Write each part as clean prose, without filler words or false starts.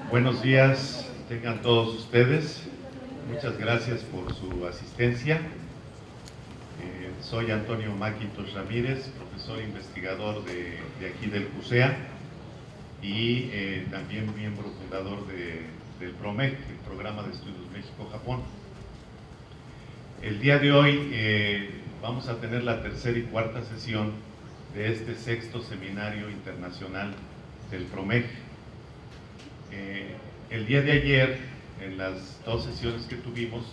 Buenos días, tengan todos ustedes. Muchas gracias por su asistencia. Soy Antonio Maquintos Ramírez, profesor investigador de aquí del CUSEA y también miembro fundador del PROMEC, el Programa de Estudios México-Japón. El día de hoy vamos a tener la tercera y cuarta sesión de este sexto seminario internacional del PROMEC. El día de ayer, en las dos sesiones que tuvimos,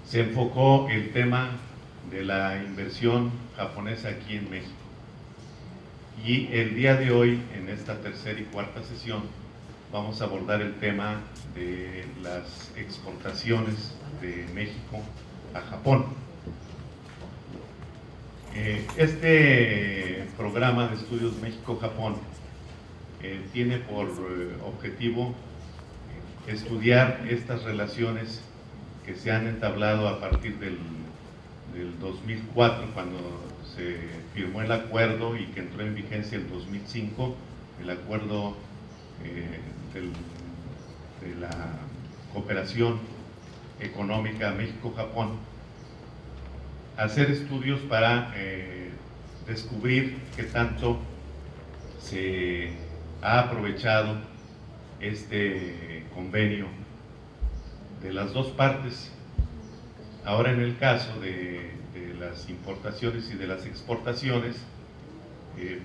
se enfocó el tema de la inversión japonesa aquí en México. Y el día de hoy, en esta tercera y cuarta sesión, vamos a abordar el tema de las exportaciones de México a Japón. Este programa de estudios México-Japón tiene por objetivo estudiar estas relaciones que se han entablado a partir del 2004, cuando se firmó el acuerdo y que entró en vigencia el 2005, el acuerdo de la cooperación económica México-Japón, hacer estudios para descubrir qué tanto se ha aprovechado este convenio de las dos partes. Ahora, en el caso de las importaciones y de las exportaciones,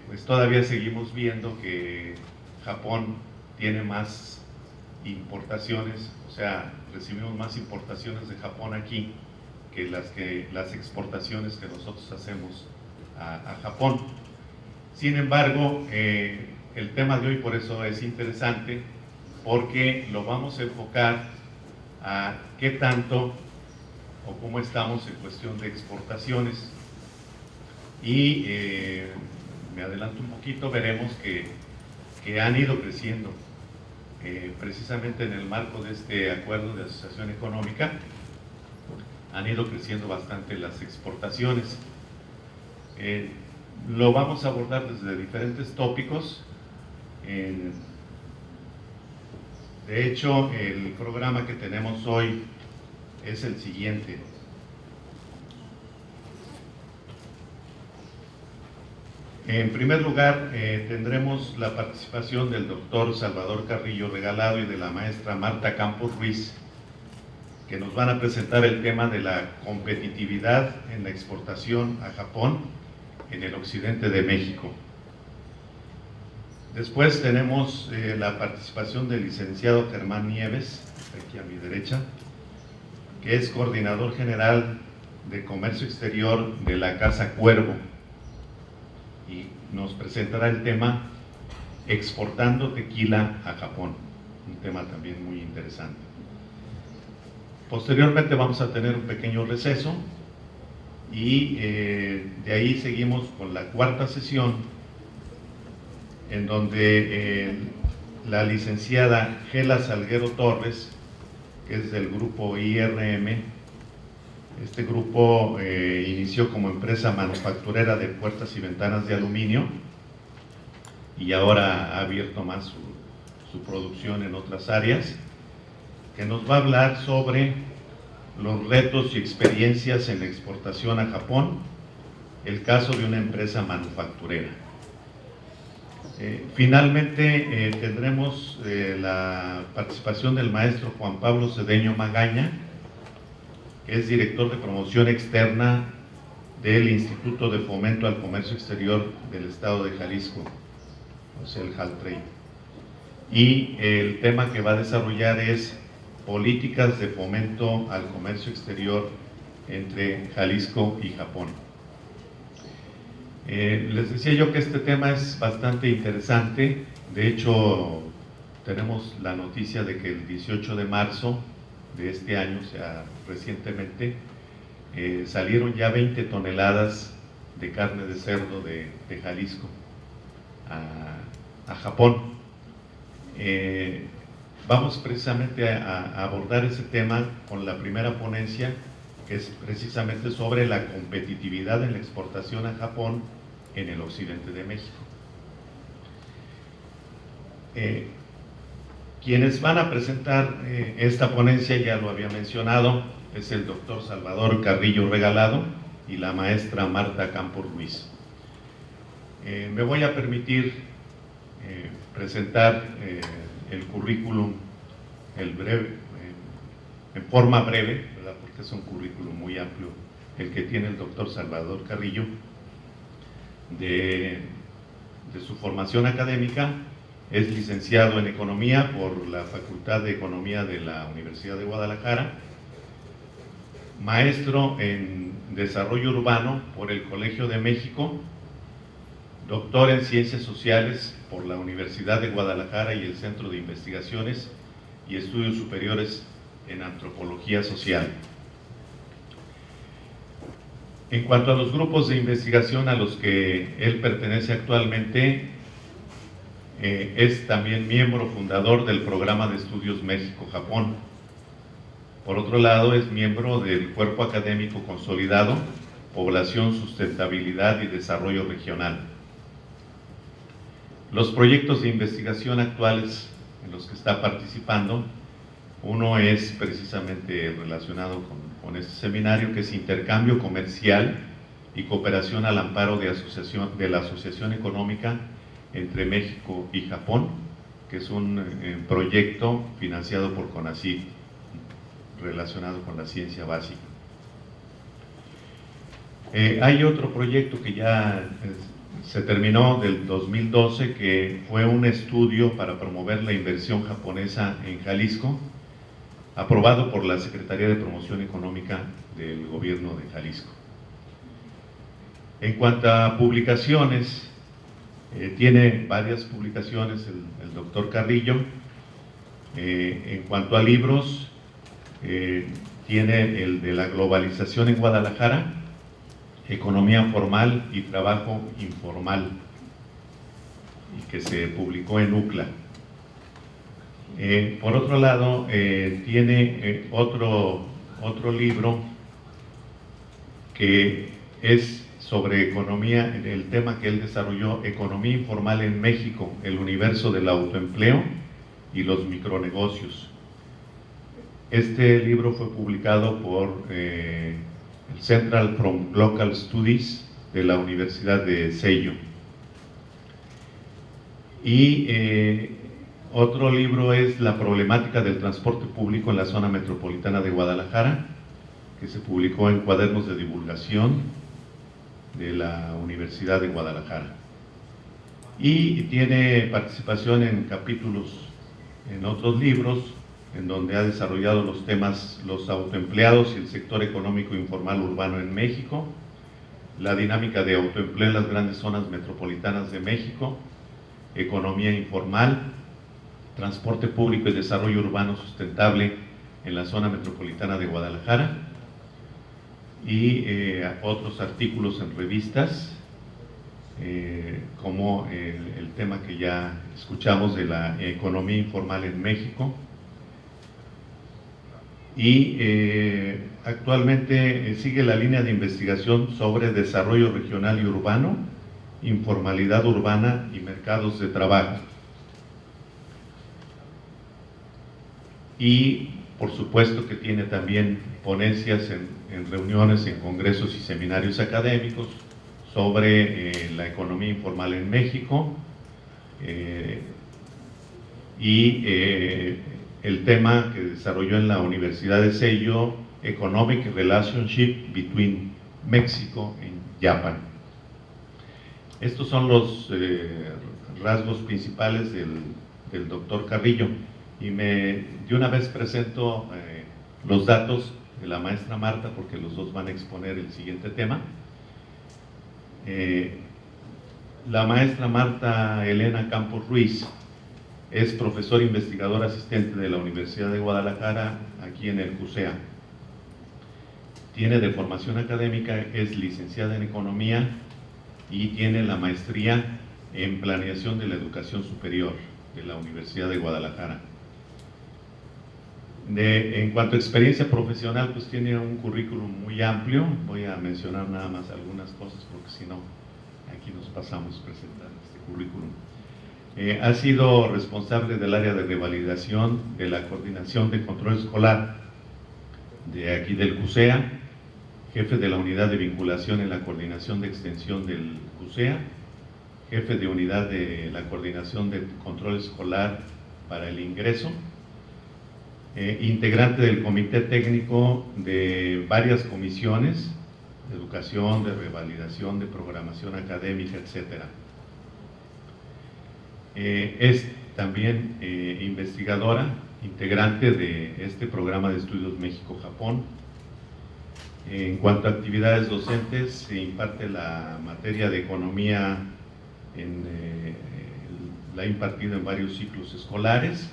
pues todavía seguimos viendo que Japón tiene más importaciones, o sea, recibimos más importaciones de Japón aquí que las exportaciones que nosotros hacemos a Japón. Sin embargo, el tema de hoy por eso es interesante, porque lo vamos a enfocar a qué tanto o cómo estamos en cuestión de exportaciones. Y me adelanto un poquito, veremos que han ido creciendo, precisamente en el marco de este acuerdo de asociación económica, han ido creciendo bastante las exportaciones. Lo vamos a abordar desde diferentes tópicos. De hecho, el programa que tenemos hoy es el siguiente. En primer lugar, tendremos la participación del doctor Salvador Carrillo Regalado y de la maestra Marta Campos Ruiz, que nos van a presentar el tema de la competitividad en la exportación a Japón en el occidente de México. Después tenemos la participación del licenciado Germán Nieves, aquí a mi derecha, que es coordinador general de comercio exterior de la Casa Cuervo, y nos presentará el tema exportando tequila a Japón, un tema también muy interesante. Posteriormente vamos a tener un pequeño receso y de ahí seguimos con la cuarta sesión, en donde la licenciada Gela Salguero Torres, que es del grupo IRM, este grupo inició como empresa manufacturera de puertas y ventanas de aluminio y ahora ha abierto más su producción en otras áreas, que nos va a hablar sobre los retos y experiencias en la exportación a Japón, el caso de una empresa manufacturera. Finalmente tendremos la participación del maestro Juan Pablo Cedeño Magaña, que es director de promoción externa del Instituto de Fomento al Comercio Exterior del Estado de Jalisco, o sea, el JALTREI. Y el tema que va a desarrollar es políticas de fomento al comercio exterior entre Jalisco y Japón. Les decía yo que este tema es bastante interesante. De hecho, tenemos la noticia de que el 18 de marzo de este año, o sea, recientemente, salieron ya 20 toneladas de carne de cerdo de Jalisco a Japón. Vamos precisamente a abordar ese tema con la primera ponencia, que es precisamente sobre la competitividad en la exportación a Japón en el occidente de México. Quienes van a presentar esta ponencia, ya lo había mencionado, es el doctor Salvador Carrillo Regalado y la maestra Marta Campos Ruiz. Me voy a permitir presentar el currículum en forma breve, ¿verdad? Porque es un currículum muy amplio el que tiene el doctor Salvador Carrillo, de su formación académica. Es licenciado en Economía por la Facultad de Economía de la Universidad de Guadalajara, maestro en Desarrollo Urbano por el Colegio de México, doctor en Ciencias Sociales por la Universidad de Guadalajara y el Centro de Investigaciones y Estudios Superiores en Antropología Social. En cuanto a los grupos de investigación a los que él pertenece actualmente, es también miembro fundador del Programa de Estudios México-Japón. Por otro lado, es miembro del Cuerpo Académico Consolidado, Población, Sustentabilidad y Desarrollo Regional. Los proyectos de investigación actuales en los que está participando, uno es precisamente relacionado con este seminario, que es Intercambio Comercial y Cooperación al Amparo de la Asociación Económica entre México y Japón, que es un proyecto financiado por CONACYT relacionado con la ciencia básica. Hay otro proyecto que ya se terminó del 2012, que fue un estudio para promover la inversión japonesa en Jalisco, aprobado por la Secretaría de Promoción Económica del Gobierno de Jalisco. En cuanto a publicaciones, tiene varias publicaciones el doctor Carrillo. En cuanto a libros, tiene el de la globalización en Guadalajara, Economía Formal y Trabajo Informal, y que se publicó en UCLA. Por otro lado, tiene otro libro que es sobre economía, el tema que él desarrolló, Economía Informal en México, el universo del autoempleo y los micronegocios. Este libro fue publicado por el Central from Local Studies de la Universidad de Seiyū. Y otro libro es La problemática del transporte público en la zona metropolitana de Guadalajara, que se publicó en Cuadernos de Divulgación de la Universidad de Guadalajara. Y tiene participación en capítulos en otros libros, en donde ha desarrollado los temas los autoempleados y el sector económico informal urbano en México, la dinámica de autoempleo en las grandes zonas metropolitanas de México, economía informal, transporte público y desarrollo urbano sustentable en la zona metropolitana de Guadalajara, y otros artículos en revistas, como el tema que ya escuchamos de la economía informal en México. Y actualmente sigue la línea de investigación sobre desarrollo regional y urbano, informalidad urbana y mercados de trabajo. Y por supuesto que tiene también ponencias en reuniones, en congresos y seminarios académicos sobre la economía informal en México, y el tema que desarrolló en la Universidad de Seiyū, Economic Relationship Between Mexico and Japan. Estos son los rasgos principales del doctor Carrillo, y de una vez presento los datos de la maestra Marta, porque los dos van a exponer el siguiente tema. La maestra Marta Elena Campos Ruiz es profesora investigadora asistente de la Universidad de Guadalajara, aquí en el CUSEA. Tiene de formación académica, es licenciada en Economía y tiene la maestría en Planeación de la Educación Superior de la Universidad de Guadalajara. En cuanto a experiencia profesional, pues tiene un currículum muy amplio. Voy a mencionar nada más algunas cosas, porque si no, aquí nos pasamos presentando este currículum. Ha sido responsable del área de revalidación de la Coordinación de Control Escolar de aquí del CUSEA, jefe de la Unidad de Vinculación en la Coordinación de Extensión del CUSEA, jefe de Unidad de la Coordinación de Control Escolar para el Ingreso, integrante del Comité Técnico de varias comisiones, de educación, de revalidación, de programación académica, etc. Es también investigadora, integrante de este programa de estudios México-Japón. En cuanto a actividades docentes, se imparte la materia de economía, la ha impartido en varios ciclos escolares.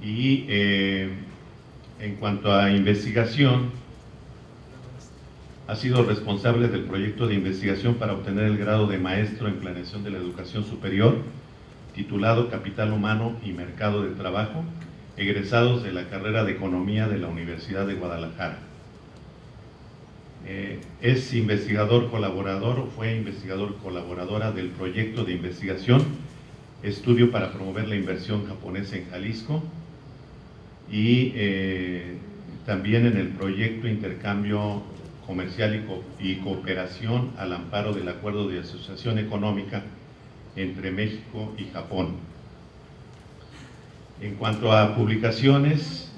Y en cuanto a investigación, ha sido responsable del proyecto de investigación para obtener el grado de maestro en planeación de la educación superior, titulado Capital Humano y Mercado de Trabajo, egresados de la carrera de Economía de la Universidad de Guadalajara. Es investigador colaborador, o fue investigador colaboradora del proyecto de investigación Estudio para promover la inversión japonesa en Jalisco, y también en el proyecto Intercambio Comercial y Cooperación al amparo del Acuerdo de Asociación Económica entre México y Japón. En cuanto a publicaciones,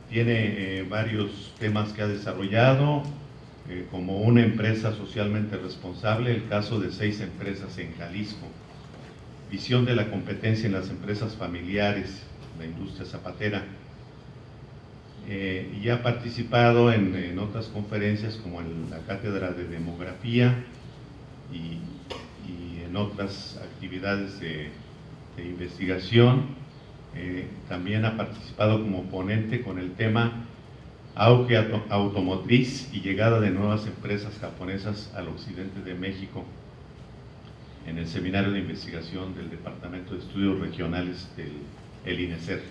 tiene varios temas que ha desarrollado, como una empresa socialmente responsable, el caso de 6 empresas en Jalisco, visión de la competencia en las empresas familiares, la industria zapatera, y ha participado en otras conferencias como en la Cátedra de Demografía y en otras actividades de investigación. También ha participado como ponente con el tema Auge automotriz y llegada de nuevas empresas japonesas al occidente de México, en el seminario de investigación del Departamento de Estudios Regionales del INESER.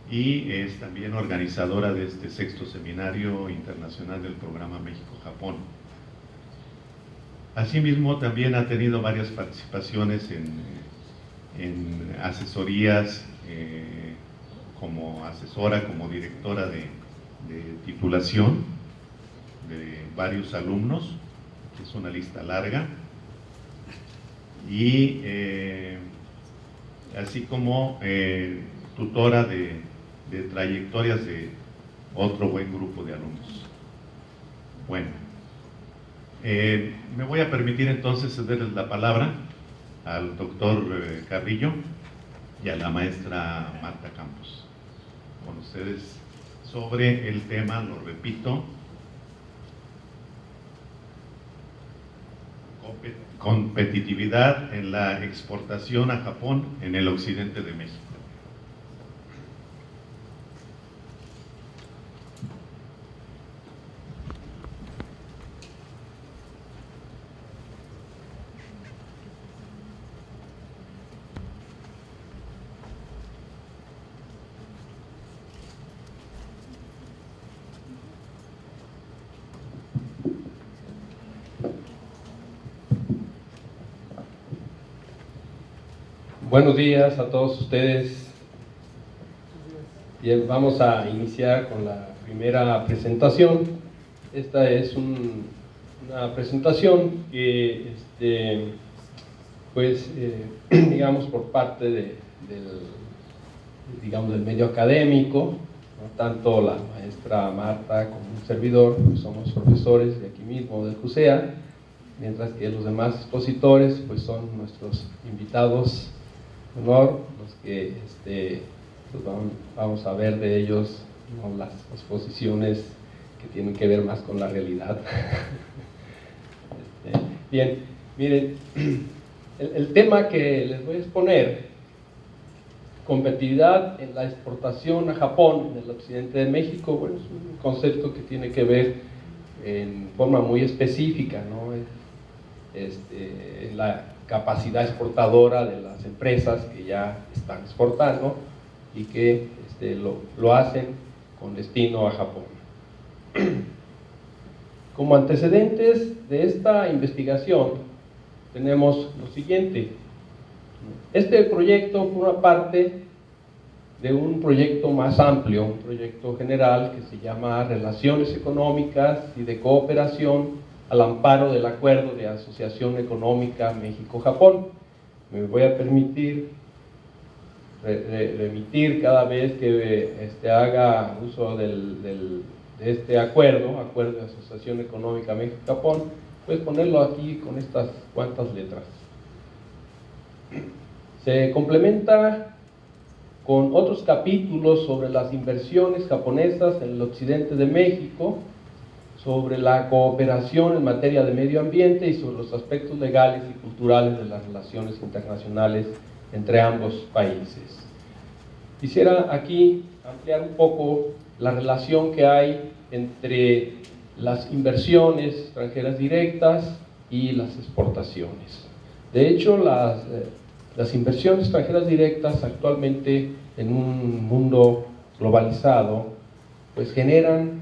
Y es también organizadora de este 6º Seminario Internacional del Programa México-Japón. Asimismo, también ha tenido varias participaciones en asesorías, como asesora, como directora de titulación de varios alumnos, que es una lista larga, y así como tutora de trayectorias de otro buen grupo de alumnos. Bueno, me voy a permitir entonces cederles la palabra al doctor Carrillo y a la maestra Marta Campos con ustedes sobre el tema, lo repito, competitividad en la exportación a Japón en el occidente de México. Buenos días a todos ustedes. Bien, vamos a iniciar con la primera presentación. Esta es una presentación que, digamos, por parte del medio académico, ¿no? Tanto la maestra Marta como un servidor, pues somos profesores de aquí mismo, del CUSEA, mientras que los demás expositores pues son nuestros invitados de honor, los que pues vamos a ver de ellos, ¿no? Las exposiciones que tienen que ver más con la realidad. Bien, miren, el tema que les voy a exponer, competitividad en la exportación a Japón en el occidente de México, bueno, es un concepto que tiene que ver en forma muy específica, ¿no? La capacidad exportadora de las empresas que ya están exportando y que lo hacen con destino a Japón. Como antecedentes de esta investigación, tenemos lo siguiente. Este proyecto forma parte de un proyecto más amplio, un proyecto general que se llama Relaciones Económicas y de Cooperación al amparo del Acuerdo de Asociación Económica México-Japón. Me voy a permitir remitir cada vez que haga uso de este acuerdo de Asociación Económica México-Japón, pues ponerlo aquí con estas cuantas letras. Se complementa con otros capítulos sobre las inversiones japonesas en el occidente de México, sobre la cooperación en materia de medio ambiente y sobre los aspectos legales y culturales de las relaciones internacionales entre ambos países. Quisiera aquí ampliar un poco la relación que hay entre las inversiones extranjeras directas y las exportaciones. De hecho, las inversiones extranjeras directas actualmente en un mundo globalizado pues generan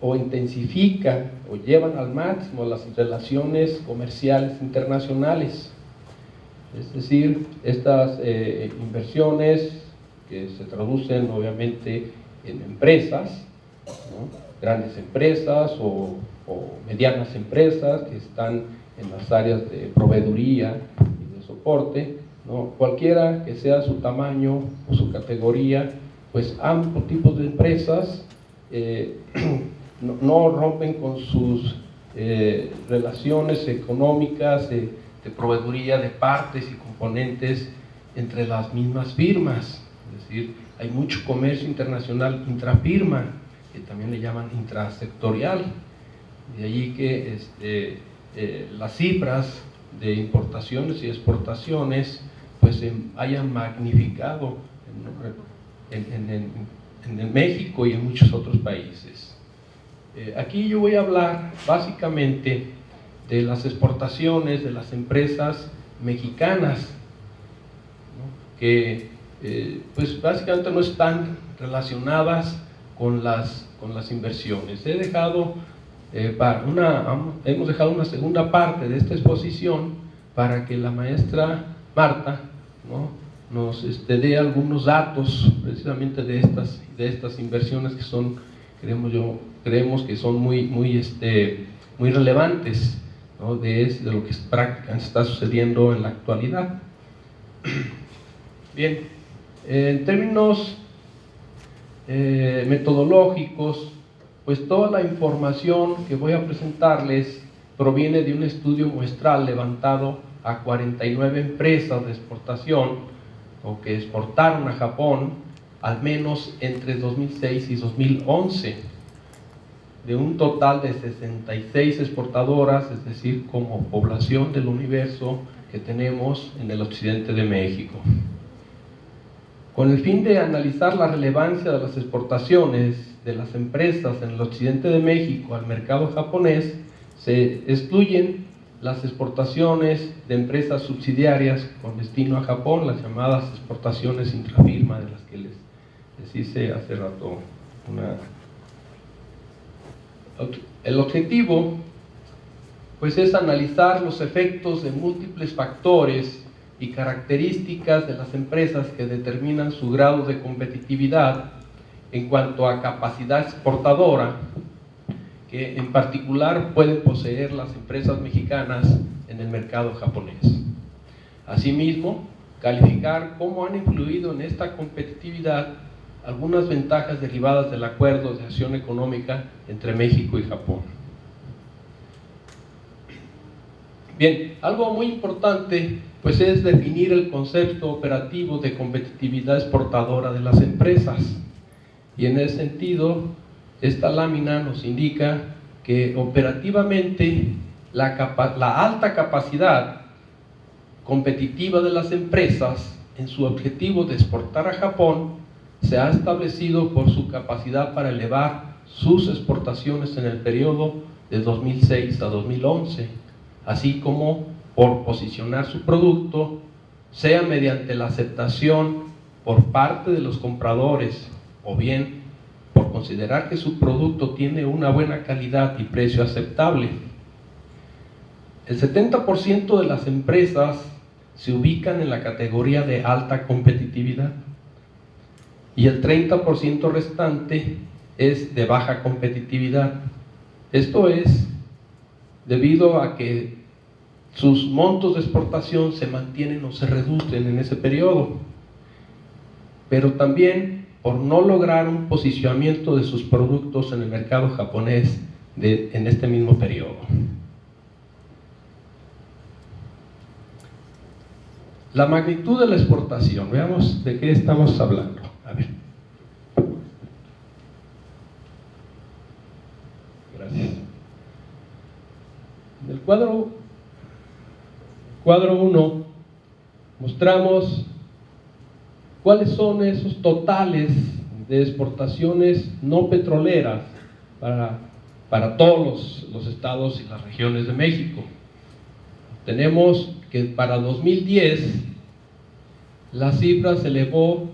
o intensifican o llevan al máximo las relaciones comerciales internacionales. Es decir, estas inversiones que se traducen obviamente en empresas, ¿no? Grandes empresas o medianas empresas que están en las áreas de proveeduría y de soporte, ¿no? Cualquiera que sea su tamaño o su categoría, pues ambos tipos de empresas no rompen con sus relaciones económicas de proveeduría de partes y componentes entre las mismas firmas. Es decir, hay mucho comercio internacional intrafirma, que también le llaman intrasectorial. De allí que las cifras de importaciones y exportaciones pues hayan magnificado en México y en muchos otros países. Aquí yo voy a hablar básicamente de las exportaciones de las empresas mexicanas, ¿no? Que pues básicamente no están relacionadas con las inversiones. Hemos dejado una segunda parte de esta exposición para que la maestra Marta, ¿no? nos dé algunos datos precisamente de estas inversiones que son, creemos que son muy relevantes, ¿no? de lo que prácticamente está sucediendo en la actualidad. Bien, en términos metodológicos, pues toda la información que voy a presentarles proviene de un estudio muestral levantado a 49 empresas de exportación o que exportaron a Japón al menos entre 2006 y 2011, de un total de 66 exportadoras, es decir, como población del universo que tenemos en el occidente de México. Con el fin de analizar la relevancia de las exportaciones de las empresas en el occidente de México al mercado japonés, se excluyen las exportaciones de empresas subsidiarias con destino a Japón, las llamadas exportaciones intrafirma, de las que les hice hace rato El objetivo pues es analizar los efectos de múltiples factores y características de las empresas que determinan su grado de competitividad en cuanto a capacidad exportadora, que en particular pueden poseer las empresas mexicanas en el mercado japonés. Asimismo, calificar cómo han influido en esta competitividad algunas ventajas derivadas del Acuerdo de Asociación Económica entre México y Japón. Bien, algo muy importante pues es definir el concepto operativo de competitividad exportadora de las empresas. Y en ese sentido, esta lámina nos indica que operativamente la alta capacidad competitiva de las empresas en su objetivo de exportar a Japón se ha establecido por su capacidad para elevar sus exportaciones en el periodo de 2006 a 2011, así como por posicionar su producto, sea mediante la aceptación por parte de los compradores o bien por considerar que su producto tiene una buena calidad y precio aceptable. El 70% de las empresas se ubican en la categoría de alta competitividad y el 30% restante es de baja competitividad. Esto es debido a que sus montos de exportación se mantienen o se reducen en ese periodo, pero también por no lograr un posicionamiento de sus productos en el mercado japonés en este mismo periodo. La magnitud de la exportación, veamos de qué estamos hablando. A ver. Gracias. En el cuadro 1 mostramos cuáles son esos totales de exportaciones no petroleras para todos los estados y las regiones de México. Tenemos que para 2010 la cifra se elevó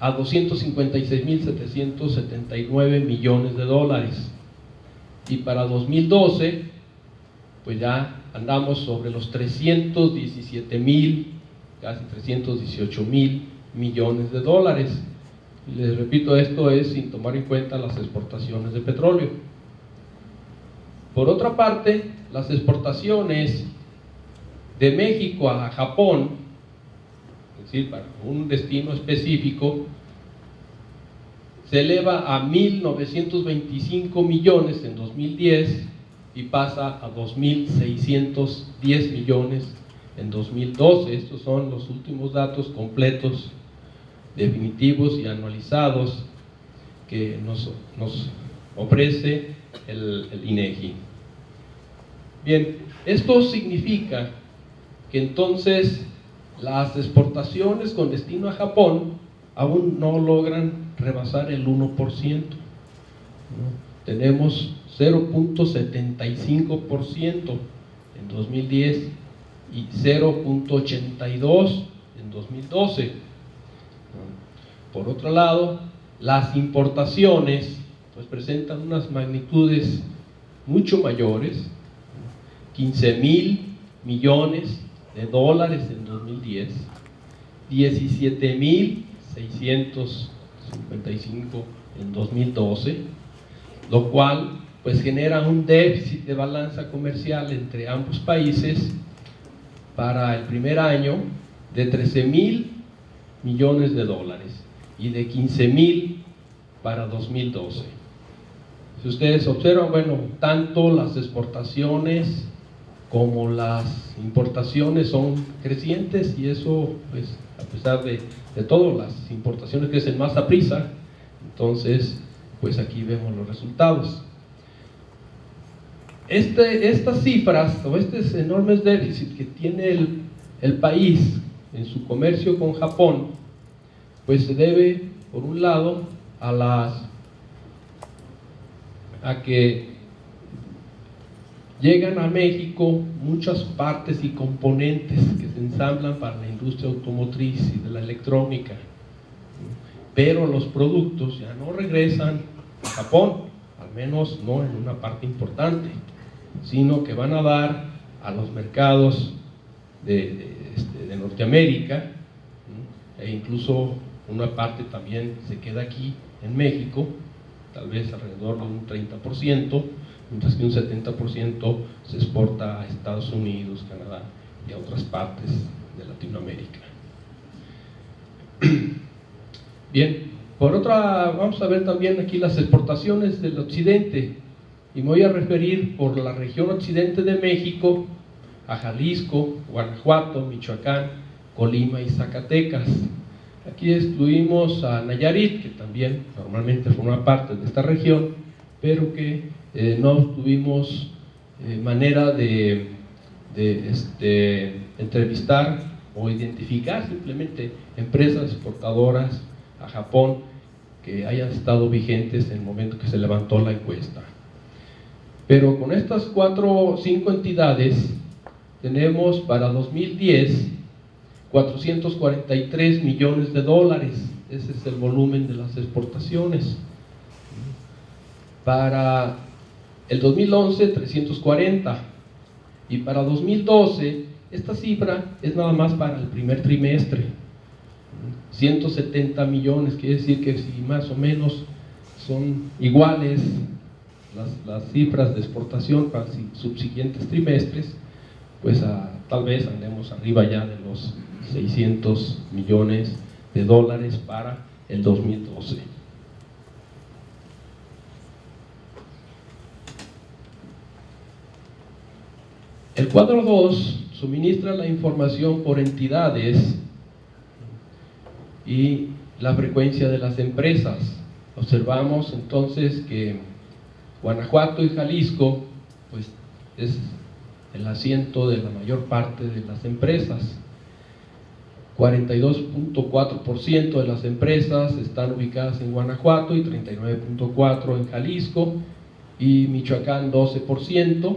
a 256.779 millones de dólares y para 2012 pues ya andamos sobre los 317.000, casi 318.000 millones de dólares. Y les repito, esto es sin tomar en cuenta las exportaciones de petróleo. Por otra parte, las exportaciones de México a Japón, es decir, para un destino específico, se eleva a 1.925 millones en 2010 y pasa a 2.610 millones en 2012. Estos son los últimos datos completos, definitivos y anualizados que nos ofrece el INEGI. Bien, esto significa que entonces las exportaciones con destino a Japón aún no logran rebasar el 1%. Tenemos 0.75% en 2010 y 0.82% en 2012. Por otro lado, las importaciones pues presentan unas magnitudes mucho mayores, 15.000 millones de dólares en 2010, 17.655 en 2012, lo cual pues genera un déficit de balanza comercial entre ambos países para el primer año de 13.000 millones de dólares y de 15.000 para 2012. Si ustedes observan, bueno, tanto las exportaciones como las importaciones son crecientes y eso, pues, a pesar de todo, las importaciones crecen más a prisa. Entonces, pues aquí vemos los resultados. Estas cifras o estos enormes déficits que tiene el país en su comercio con Japón, pues se debe, por un lado, a que llegan a México muchas partes y componentes que se ensamblan para la industria automotriz y de la electrónica, pero los productos ya no regresan a Japón, al menos no en una parte importante, sino que van a dar a los mercados de Norteamérica, e incluso una parte también se queda aquí en México, tal vez alrededor de un 30%, mientras que un 70% se exporta a Estados Unidos, Canadá y a otras partes de Latinoamérica. Bien, por otra, vamos a ver también aquí las exportaciones del occidente, y me voy a referir por la región occidente de México a Jalisco, Guanajuato, Michoacán, Colima y Zacatecas. Aquí excluimos a Nayarit, que también normalmente forma parte de esta región, pero que no tuvimos manera de entrevistar o identificar simplemente empresas exportadoras a Japón que hayan estado vigentes en el momento que se levantó la encuesta. Pero con estas 4 o 5 entidades tenemos para 2010 443 millones de dólares. Ese es el volumen de las exportaciones. Para el 2011, 340. Y para 2012, esta cifra es nada más para el primer trimestre, 170 millones, quiere decir que si más o menos son iguales las cifras de exportación para subsiguientes trimestres, pues tal vez andemos arriba ya de los 600 millones de dólares para el 2012. El cuadro 2 suministra la información por entidades y la frecuencia de las empresas. Observamos entonces que Guanajuato y Jalisco pues es el asiento de la mayor parte de las empresas. 42.4% de las empresas están ubicadas en Guanajuato y 39.4% en Jalisco, y Michoacán 12%,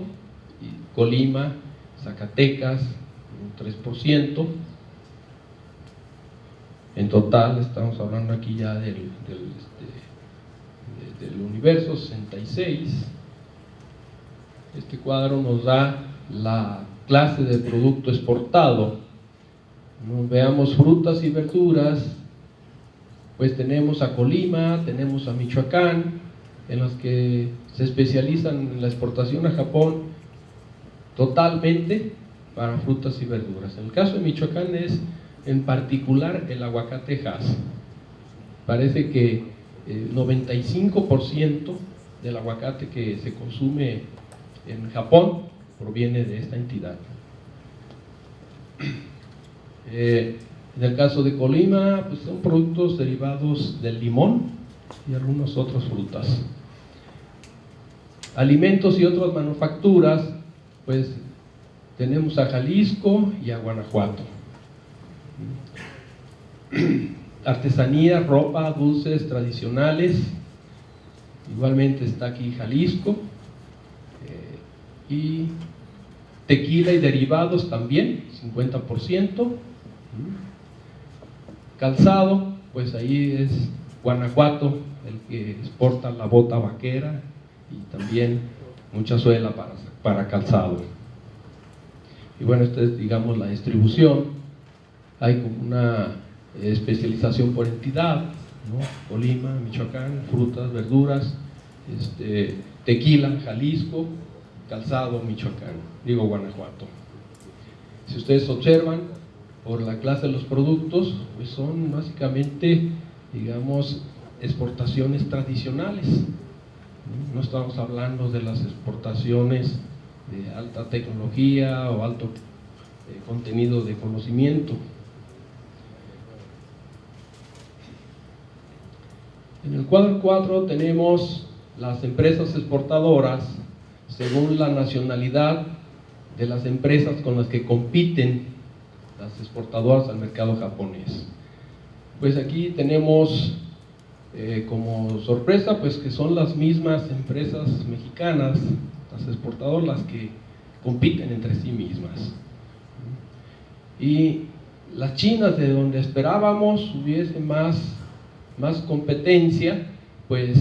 y Colima, Zacatecas 3%. En total estamos hablando aquí ya del universo 66. Este cuadro nos da la clase de producto exportado. Veamos frutas y verduras, pues tenemos a Colima, tenemos a Michoacán, en las que se especializan en la exportación a Japón totalmente para frutas y verduras. En el caso de Michoacán es en particular el aguacate Hass. Parece que 95% del aguacate que se consume en Japón proviene de esta entidad. En el caso de Colima, pues son productos derivados del limón y algunas otras frutas. Alimentos y otras manufacturas, pues tenemos a Jalisco y a Guanajuato. Artesanía, ropa, dulces tradicionales, igualmente está aquí Jalisco, y tequila y derivados también, 50%. Calzado, pues ahí es Guanajuato el que exporta la bota vaquera y también mucha suela para calzado. Y bueno, esta es, digamos, la distribución. Hay como una especialización por entidad, ¿no? Colima, Michoacán, frutas, verduras, tequila, Jalisco, calzado, Michoacán, Guanajuato. Si ustedes observan, por la clase de los productos, pues son básicamente, digamos, exportaciones tradicionales. No estamos hablando de las exportaciones de alta tecnología o alto contenido de conocimiento. En el cuadro 4 tenemos las empresas exportadoras según la nacionalidad de las empresas con las que compiten las exportadoras al mercado japonés. Pues aquí tenemos como sorpresa pues que son las mismas empresas mexicanas, las exportadoras, las que compiten entre sí mismas. Y las chinas, de donde esperábamos hubiese más competencia, pues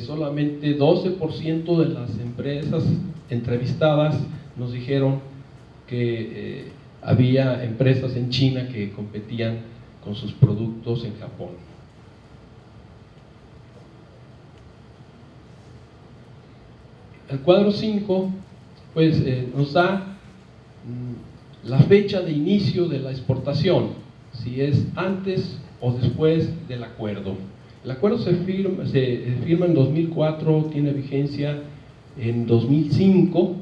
solamente 12% de las empresas entrevistadas nos dijeron que había empresas en China que competían con sus productos en Japón. El cuadro 5 pues nos da la fecha de inicio de la exportación, si es antes o después del acuerdo. El acuerdo se firma en 2004, tiene vigencia en 2005,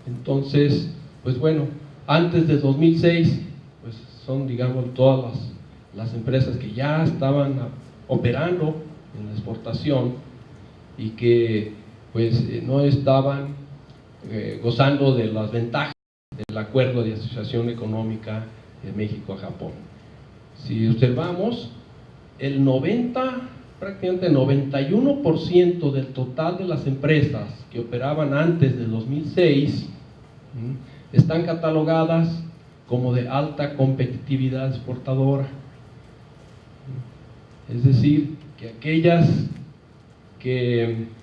entonces, pues bueno, antes de 2006, pues son, digamos, todas las empresas que ya estaban operando en la exportación y que pues no estaban gozando de las ventajas del acuerdo de asociación económica de México a Japón. Si observamos, el prácticamente 91% del total de las empresas que operaban antes de 2006 están catalogadas como de alta competitividad exportadora. Es decir, que aquellas que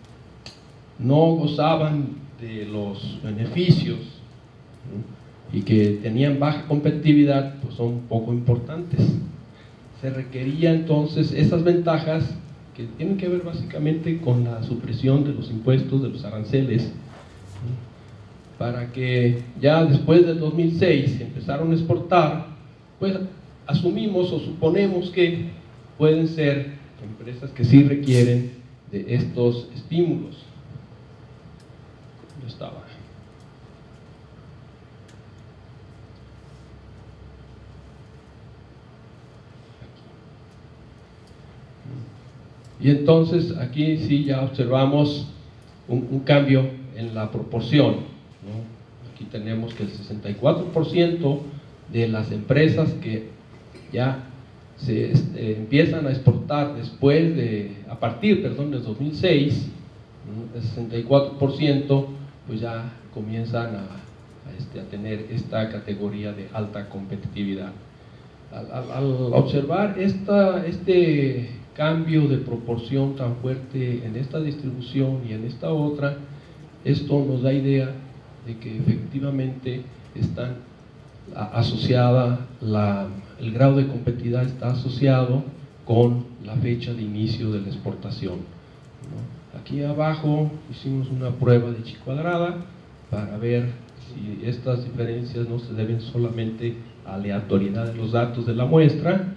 no gozaban de los beneficios ¿no? Y que tenían baja competitividad, pues son poco importantes. Se requería entonces esas ventajas que tienen que ver básicamente con la supresión de los impuestos, de los aranceles, ¿no? Para que ya después del 2006 empezaron a exportar, pues asumimos o suponemos que pueden ser empresas que sí requieren de estos estímulos. ¿Dónde estaba? Y entonces aquí sí ya observamos un cambio en la proporción, ¿no? Aquí tenemos que el 64% de las empresas que ya se empiezan a exportar a partir del 2006, ¿no? El 64% pues ya comienzan a tener esta categoría de alta competitividad. Al observar este cambio de proporción tan fuerte en esta distribución y en esta otra, esto nos da idea de que efectivamente están asociada, el grado de competitividad está asociado con la fecha de inicio de la exportación, ¿no? Aquí abajo hicimos una prueba de chi cuadrada para ver si estas diferencias no se deben solamente a aleatoriedad de los datos de la muestra,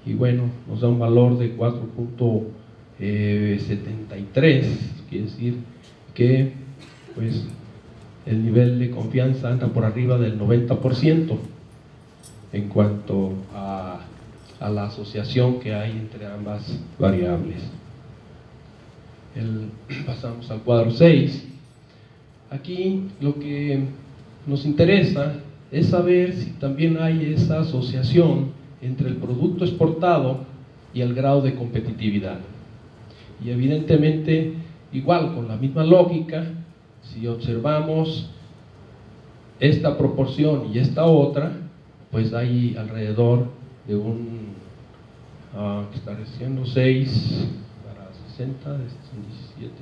y bueno, nos da un valor de 4.73, quiere decir que pues el nivel de confianza anda por arriba del 90% en cuanto a la asociación que hay entre ambas variables. Pasamos al cuadro 6. Aquí lo que nos interesa es saber si también hay esa asociación entre el producto exportado y el grado de competitividad. Y evidentemente, igual con la misma lógica, si observamos esta proporción y esta otra, pues hay alrededor de que está siendo 6 para 60, 17,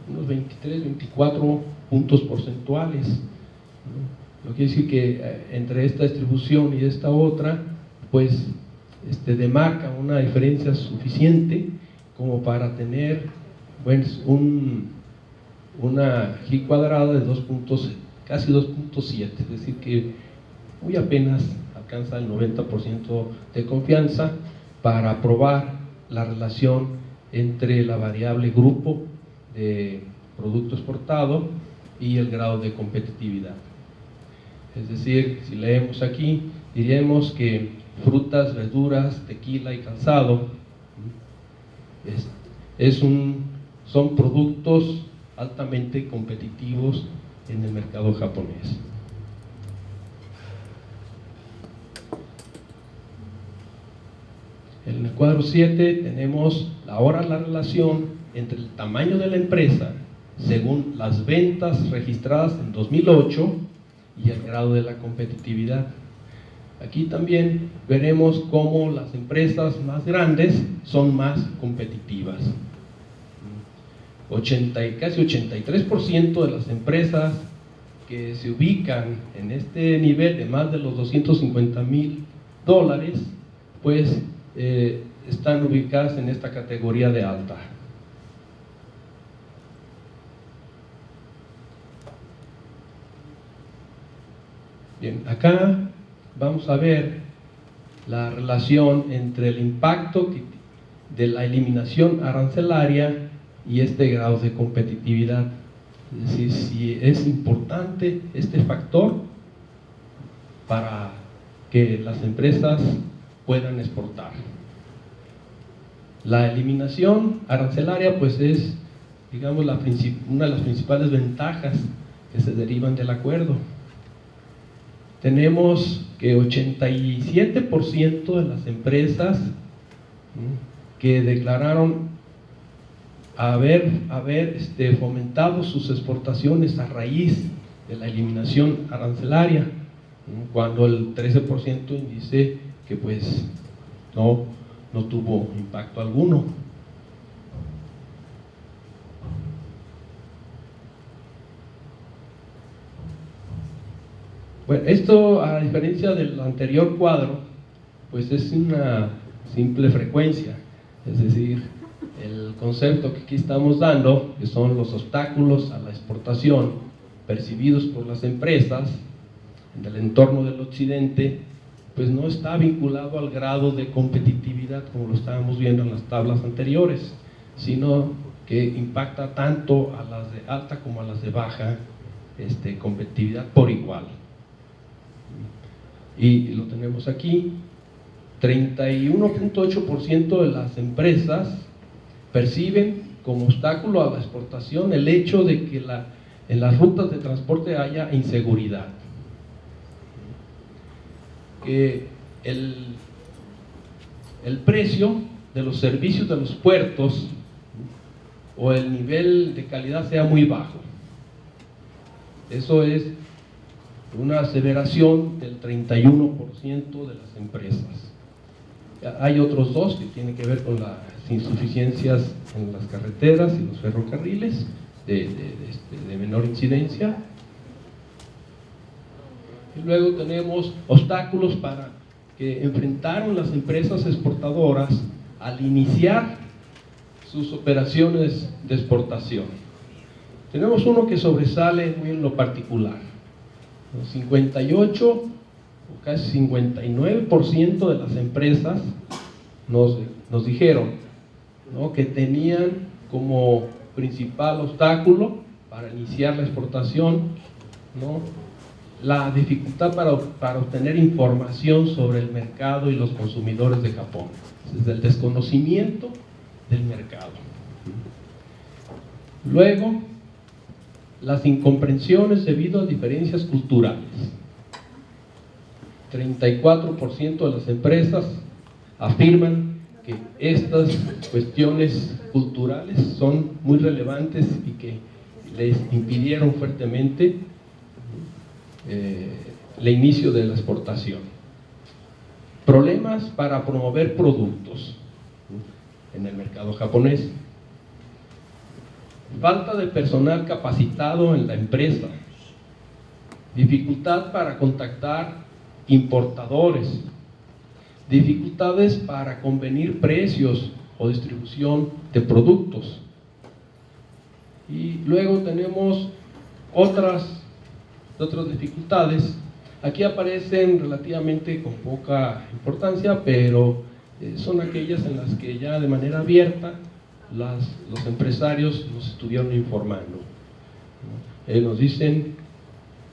unos 23, 24 puntos porcentuales, ¿no? Lo que quiere decir que entre esta distribución y esta otra, pues demarca una diferencia suficiente como para tener pues, una chi cuadrada de casi 2.7, es decir que muy apenas alcanza el 90% de confianza para probar la relación entre la variable grupo de producto exportado y el grado de competitividad. Es decir, si leemos aquí, diríamos que frutas, verduras, tequila y calzado son productos altamente competitivos en el mercado japonés. En el cuadro 7 tenemos ahora la relación entre el tamaño de la empresa según las ventas registradas en 2008 y el grado de la competitividad. Aquí también veremos cómo las empresas más grandes son más competitivas. Casi 83% de las empresas que se ubican en este nivel de más de los $250,000, pues están ubicadas en esta categoría de alta. Bien, acá vamos a ver la relación entre el impacto de la eliminación arancelaria y este grado de competitividad. Es decir, si es importante este factor para que las empresas puedan exportar. La eliminación arancelaria pues es, digamos, una de las principales ventajas que se derivan del acuerdo. Tenemos que 87% de las empresas que declararon haber fomentado sus exportaciones a raíz de la eliminación arancelaria, cuando el 13% dice que pues no tuvo impacto alguno. Bueno, esto, a diferencia del anterior cuadro, pues es una simple frecuencia, es decir, el concepto que aquí estamos dando, que son los obstáculos a la exportación percibidos por las empresas en el entorno del occidente, pues no está vinculado al grado de competitividad como lo estábamos viendo en las tablas anteriores, sino que impacta tanto a las de alta como a las de baja competitividad por igual. Y lo tenemos aquí, 31.8% de las empresas perciben como obstáculo a la exportación el hecho de que en las rutas de transporte haya inseguridad. Que el precio de los servicios de los puertos o el nivel de calidad sea muy bajo. Eso es una aseveración del 31% de las empresas. Hay otros dos que tienen que ver con las insuficiencias en las carreteras y los ferrocarriles de menor incidencia. Y luego tenemos obstáculos para que enfrentaron las empresas exportadoras al iniciar sus operaciones de exportación. Tenemos uno que sobresale muy en lo particular. 58 o casi 59% de las empresas nos dijeron, ¿no?, que tenían como principal obstáculo para iniciar la exportación, ¿no?, la dificultad para obtener información sobre el mercado y los consumidores de Japón, desde el desconocimiento del mercado. Luego, las incomprensiones debido a diferencias culturales. 34% de las empresas afirman que estas cuestiones culturales son muy relevantes y que les impidieron fuertemente el inicio de la exportación. Problemas para promover productos en el mercado japonés. Falta de personal capacitado en la empresa. Dificultad para contactar importadores. Dificultades para convenir precios o distribución de productos. Y luego tenemos otras dificultades. Aquí aparecen relativamente con poca importancia, pero son aquellas en las que ya de manera abierta los empresarios nos estuvieron informando. Nos dicen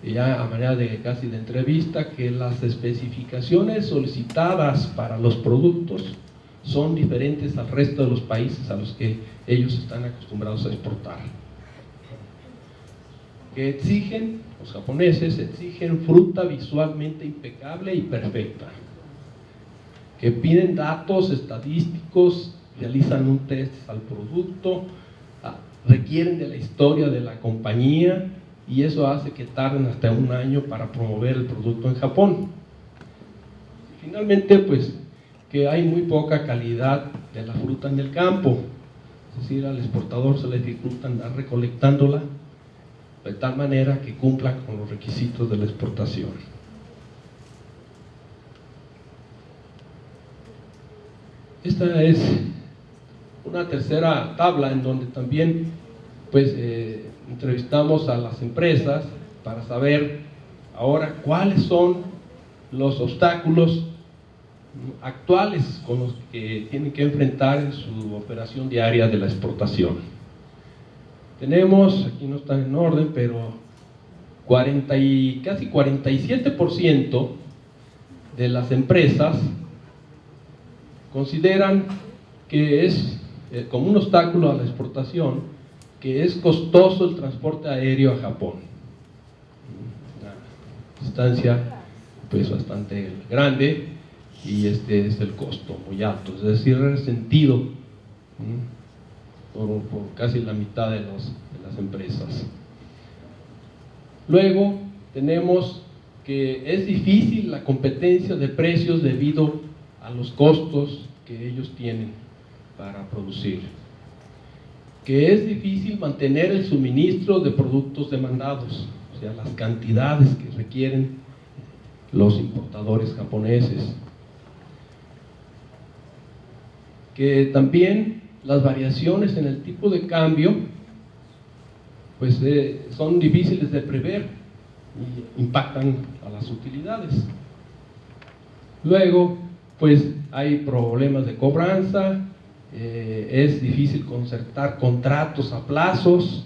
ya a manera de casi de entrevista que las especificaciones solicitadas para los productos son diferentes al resto de los países a los que ellos están acostumbrados a exportar. Que los japoneses exigen fruta visualmente impecable y perfecta. Que piden datos estadísticos, realizan un test al producto, requieren de la historia de la compañía, y eso hace que tarden hasta un año para promover el producto en Japón. Finalmente, pues, que hay muy poca calidad de la fruta en el campo, es decir, al exportador se le dificulta andar recolectándola de tal manera que cumplan con los requisitos de la exportación. Esta es una tercera tabla en donde también pues entrevistamos a las empresas para saber ahora cuáles son los obstáculos actuales con los que tienen que enfrentar en su operación diaria de la exportación. Tenemos, aquí no están en orden, pero casi 47% de las empresas consideran que es como un obstáculo a la exportación, que es costoso el transporte aéreo a Japón. Una distancia pues bastante grande y este es el costo muy alto, es decir, resentido por casi la mitad de las empresas. Luego tenemos que es difícil la competencia de precios debido a los costos que ellos tienen para producir, que es difícil mantener el suministro de productos demandados, o sea, las cantidades que requieren los importadores japoneses. Que también las variaciones en el tipo de cambio pues son difíciles de prever y impactan a las utilidades. Luego pues hay problemas de cobranza, es difícil concertar contratos a plazos,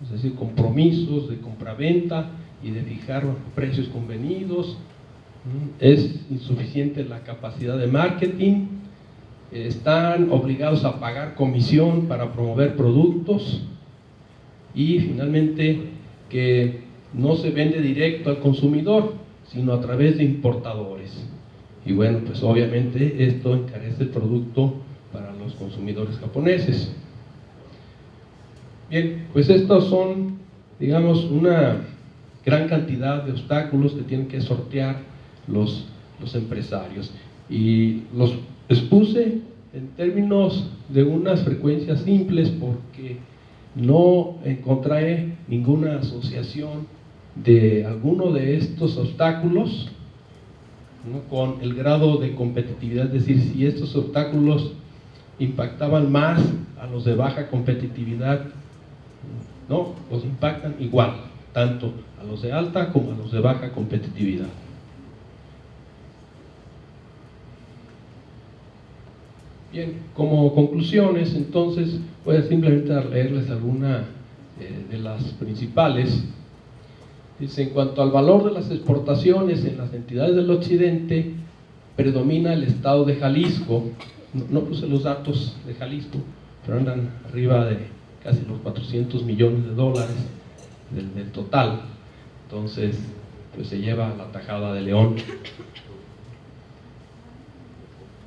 es decir, compromisos de compraventa y de fijar precios convenidos. Es insuficiente la capacidad de marketing, están obligados a pagar comisión para promover productos y finalmente que no se vende directo al consumidor, sino a través de importadores. Y bueno, pues obviamente esto encarece el producto para los consumidores japoneses. Bien, pues estos son, digamos, una gran cantidad de obstáculos que tienen que sortear los empresarios. Y los expuse en términos de unas frecuencias simples porque no encontré ninguna asociación de alguno de estos obstáculos, ¿no?, con el grado de competitividad, es decir, si estos obstáculos impactaban más a los de baja competitividad. No, los impactan igual, tanto a los de alta como a los de baja competitividad. Bien, como conclusiones, entonces voy a simplemente leerles alguna de las principales. Dice: en cuanto al valor de las exportaciones en las entidades del occidente, predomina el estado de Jalisco. No puse los datos de Jalisco, pero andan arriba de casi los 400 millones de dólares del total. Entonces, pues se lleva la tajada de León.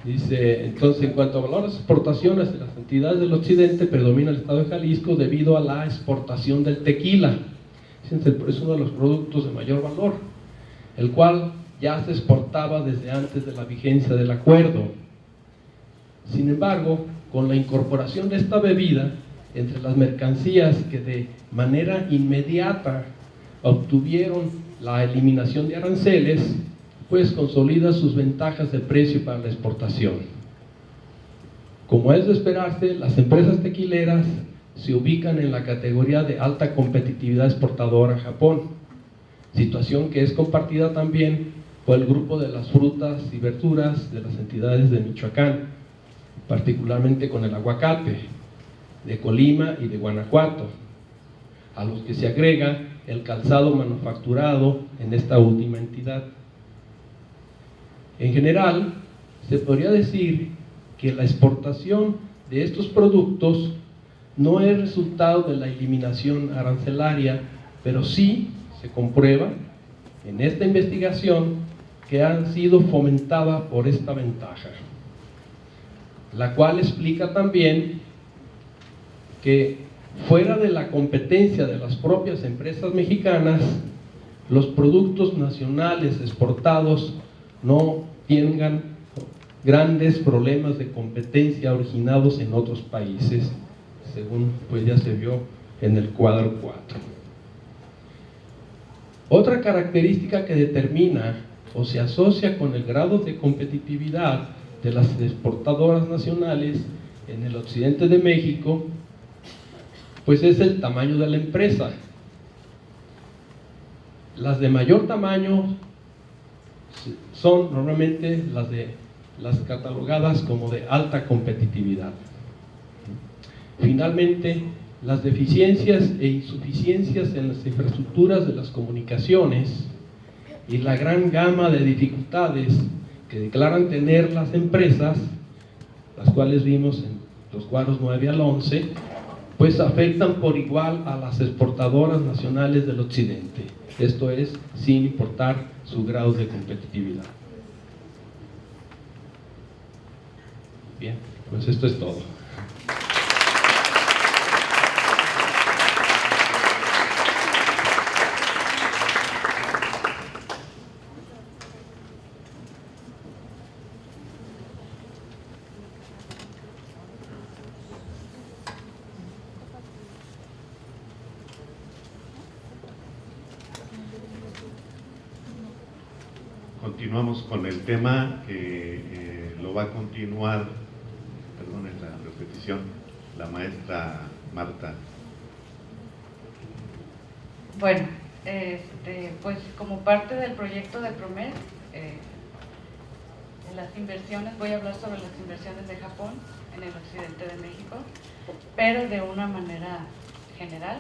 Dice, entonces, en cuanto a valor de las exportaciones de las entidades del occidente, predomina el estado de Jalisco debido a la exportación del tequila. Es uno de los productos de mayor valor, el cual ya se exportaba desde antes de la vigencia del acuerdo. Sin embargo, con la incorporación de esta bebida entre las mercancías que de manera inmediata obtuvieron la eliminación de aranceles, pues consolida sus ventajas de precio para la exportación. Como es de esperarse, las empresas tequileras se ubican en la categoría de alta competitividad exportadora a Japón, situación que es compartida también por el grupo de las frutas y verduras de las entidades de Michoacán, particularmente con el aguacate, de Colima y de Guanajuato, a los que se agrega el calzado manufacturado en esta última entidad. En general, se podría decir que la exportación de estos productos no es resultado de la eliminación arancelaria, pero sí se comprueba en esta investigación que han sido fomentadas por esta ventaja, la cual explica también que fuera de la competencia de las propias empresas mexicanas, los productos nacionales exportados no tengan grandes problemas de competencia originados en otros países, según pues ya se vio en el cuadro 4. Otra característica que determina o se asocia con el grado de competitividad de las exportadoras nacionales en el occidente de México, pues es el tamaño de la empresa. Las de mayor tamaño son normalmente las catalogadas como de alta competitividad. Finalmente, las deficiencias e insuficiencias en las infraestructuras de las comunicaciones y la gran gama de dificultades que declaran tener las empresas, las cuales vimos en los cuadros 9 al 11, pues afectan por igual a las exportadoras nacionales del occidente. Esto es, sin importar su grado de competitividad. Bien, pues esto es todo. continuamos con el tema que lo va a continuar, perdonen la repetición, la maestra Marta. Bueno, pues como parte del proyecto de PROMED, las inversiones, voy a hablar sobre las inversiones de Japón en el occidente de México, pero de una manera general.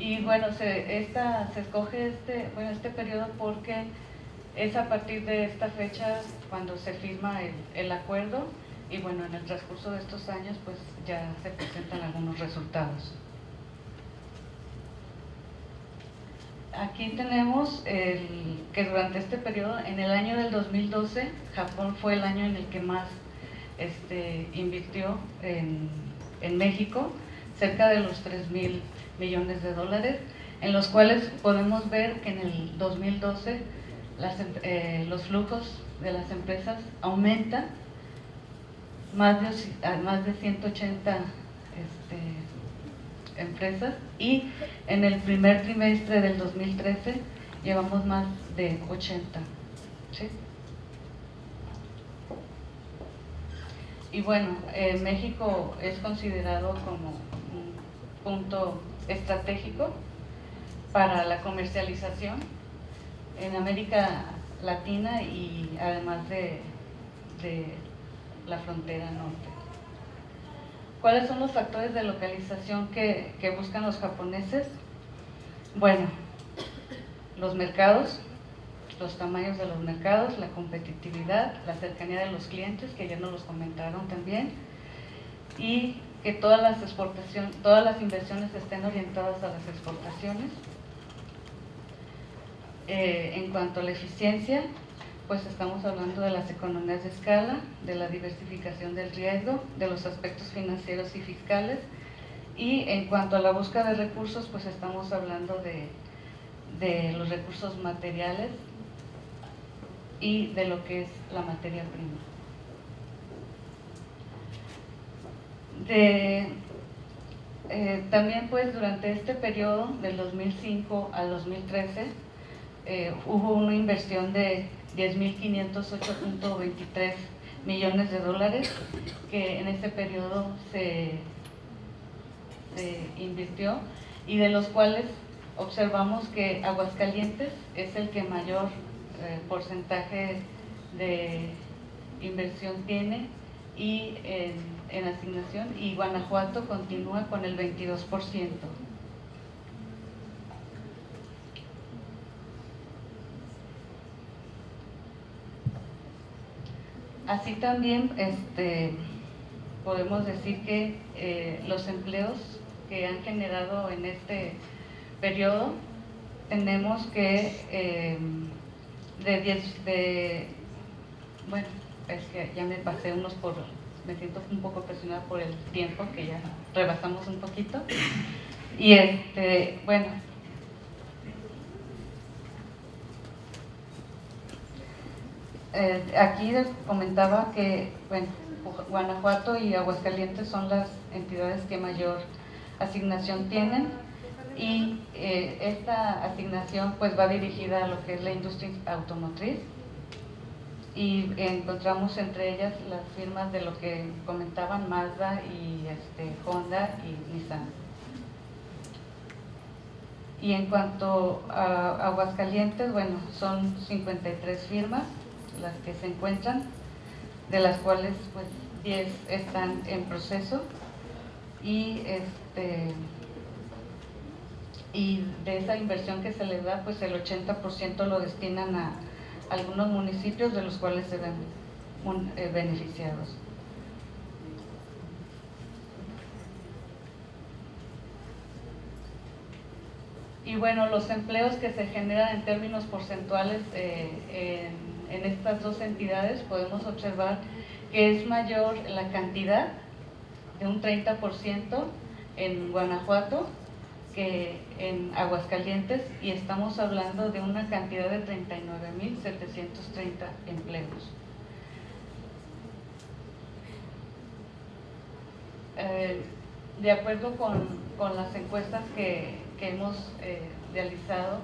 Y bueno, se escoge este periodo porque es a partir de esta fecha cuando se firma el acuerdo, y bueno, en el transcurso de estos años pues ya se presentan algunos resultados. Aquí tenemos que durante este periodo, en el año del 2012, Japón fue el año en el que más invirtió en México, cerca de los 3,000 millones de dólares, en los cuales podemos ver que en el 2012 los flujos de las empresas aumentan más de 180 empresas, y en el primer trimestre del 2013 llevamos más de 80. ¿Sí? Y bueno, México es considerado como un punto estratégico para la comercialización en América Latina y además de la frontera norte. ¿Cuáles son los factores de localización que buscan los japoneses? Bueno, los mercados, los tamaños de los mercados, la competitividad, la cercanía de los clientes, que ya nos los comentaron también, y que todas las inversiones estén orientadas a las exportaciones. En cuanto a la eficiencia, pues estamos hablando de las economías de escala, de la diversificación del riesgo, de los aspectos financieros y fiscales, y en cuanto a la búsqueda de recursos, pues estamos hablando de los recursos materiales y de lo que es la materia prima. También pues durante este periodo del 2005 al 2013 hubo una inversión de 10.508.23 millones de dólares que en ese periodo se invirtió, y de los cuales observamos que Aguascalientes es el que mayor porcentaje de inversión tiene y en asignación, y Guanajuato continúa con el 22%. Así también podemos decir que los empleos que han generado en este periodo, tenemos que bueno, es que ya me pasé unos me siento un poco presionada por el tiempo, que ya rebasamos un poquito, y bueno, aquí les comentaba que, bueno, Guanajuato y Aguascalientes son las entidades que mayor asignación tienen, y esta asignación pues va dirigida a lo que es la industria automotriz, y encontramos entre ellas las firmas de lo que comentaban, Mazda y Honda y Nissan. Y en cuanto a Aguascalientes, bueno, son 53 firmas las que se encuentran, de las cuales pues 10 están en proceso, y de esa inversión que se les da, pues el 80% lo destinan a algunos municipios, de los cuales se ven beneficiados. Y bueno, los empleos que se generan en términos porcentuales en estas dos entidades, podemos observar que es mayor la cantidad, de un 30% en Guanajuato que en Aguascalientes, y estamos hablando de una cantidad de 39.730 empleos. De acuerdo con las encuestas que hemos realizado,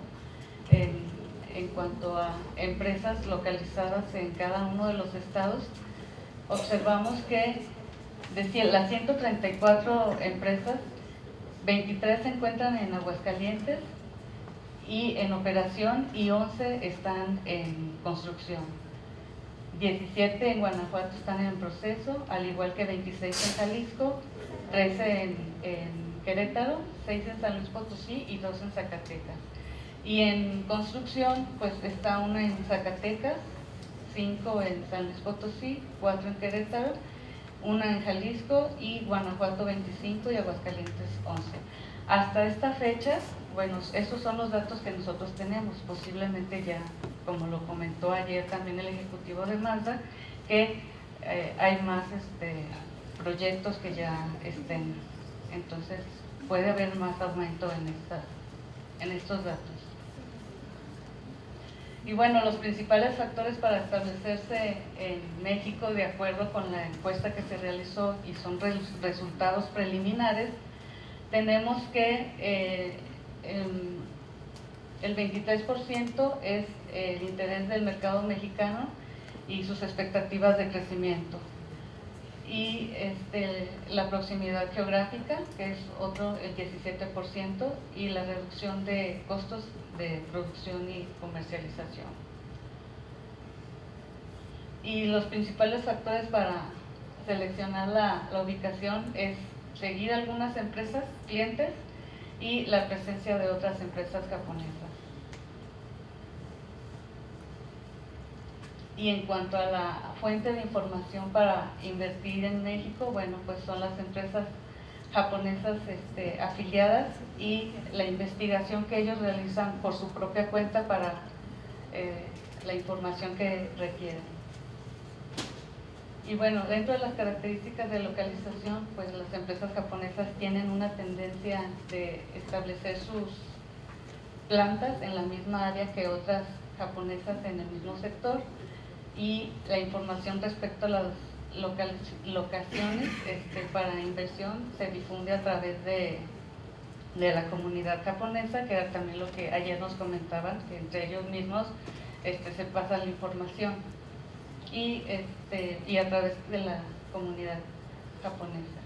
en cuanto a empresas localizadas en cada uno de los estados, observamos que de las 134 empresas, 23 se encuentran en Aguascalientes y en operación, y 11 están en construcción. 17 en Guanajuato están en proceso, al igual que 26 en Jalisco, 13 en Querétaro, 6 en San Luis Potosí y 2 en Zacatecas. Y en construcción, pues está una en Zacatecas, 5 en San Luis Potosí, 4 en Querétaro, una en Jalisco y Guanajuato 25 y Aguascalientes 11. Hasta esta fecha, bueno, esos son los datos que nosotros tenemos. Posiblemente ya, como lo comentó ayer también el ejecutivo de Mazda, que hay más proyectos que ya estén. Entonces puede haber más aumento en estos datos. Y bueno, los principales factores para establecerse en México, de acuerdo con la encuesta que se realizó y son resultados preliminares, tenemos que el 23% es el interés del mercado mexicano y sus expectativas de crecimiento. Y la proximidad geográfica, que es otro, el 17%, y la reducción de costos de producción y comercialización. Y los principales factores para seleccionar la ubicación es seguir algunas empresas clientes y la presencia de otras empresas japonesas. Y en cuanto a la fuente de información para invertir en México, bueno, pues son las empresas japonesas afiliadas y la investigación que ellos realizan por su propia cuenta para la información que requieren. Y bueno, dentro de las características de localización, pues las empresas japonesas tienen una tendencia de establecer sus plantas en la misma área que otras japonesas en el mismo sector, y la información respecto a las locaciones para inversión se difunde a través de la comunidad japonesa, que era también lo que ayer nos comentaban, que entre ellos mismos se pasa la información y a través de la comunidad japonesa.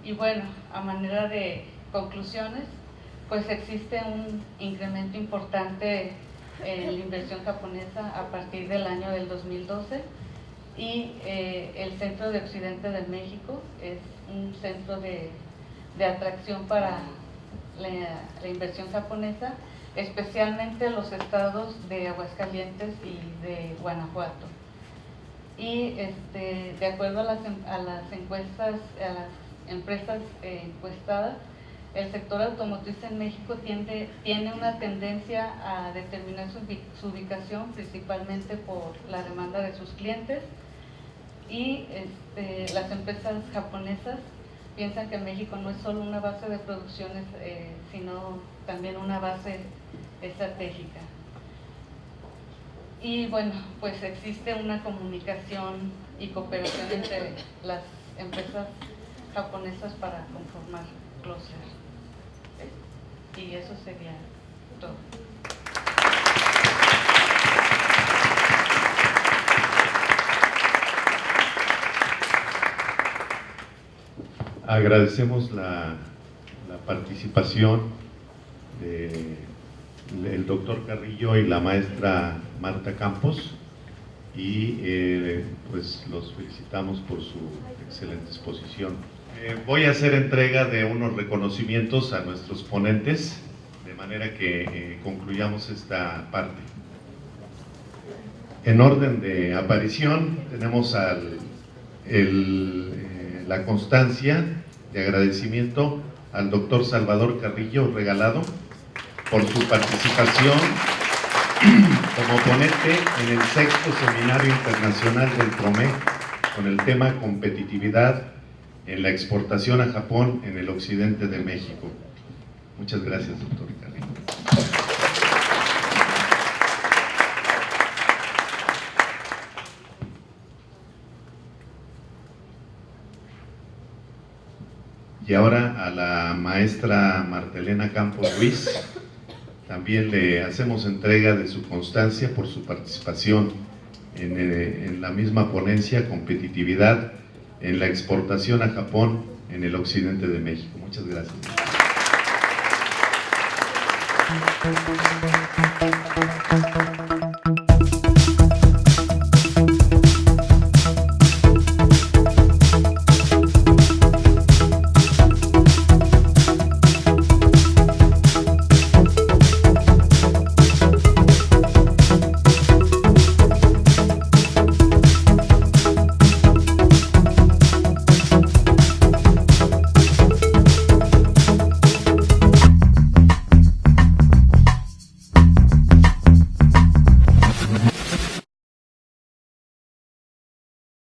Y bueno, a manera de conclusiones, pues existe un incremento importante en la inversión japonesa a partir del año del 2012, y el centro de Occidente de México es un centro de atracción para la inversión japonesa, especialmente los estados de Aguascalientes y de Guanajuato. Y de acuerdo a las encuestas, a las empresas encuestadas, el sector automotriz en México tiene una tendencia a determinar su ubicación principalmente por la demanda de sus clientes, y las empresas japonesas piensan que México no es solo una base de producciones, sino también una base estratégica. Y bueno, pues existe una comunicación y cooperación entre las empresas japonesas para conformar Closer. Y eso sería todo. Agradecemos la participación del doctor Carrillo y la maestra Marta Campos, y pues los felicitamos por su excelente exposición. Voy a hacer entrega de unos reconocimientos a nuestros ponentes, de manera que concluyamos esta parte. En orden de aparición, tenemos la constancia de agradecimiento al doctor Salvador Carrillo Regalado por su participación como ponente en el 6º Seminario Internacional del PROMEC con el tema Competitividad en la exportación a Japón en el occidente de México. Muchas gracias, doctor Carrillo. Y ahora a la maestra Marta Elena Campos Ruiz, También le hacemos entrega de su constancia por su participación en la misma ponencia, competitividad en la exportación a Japón en el occidente de México. Muchas gracias.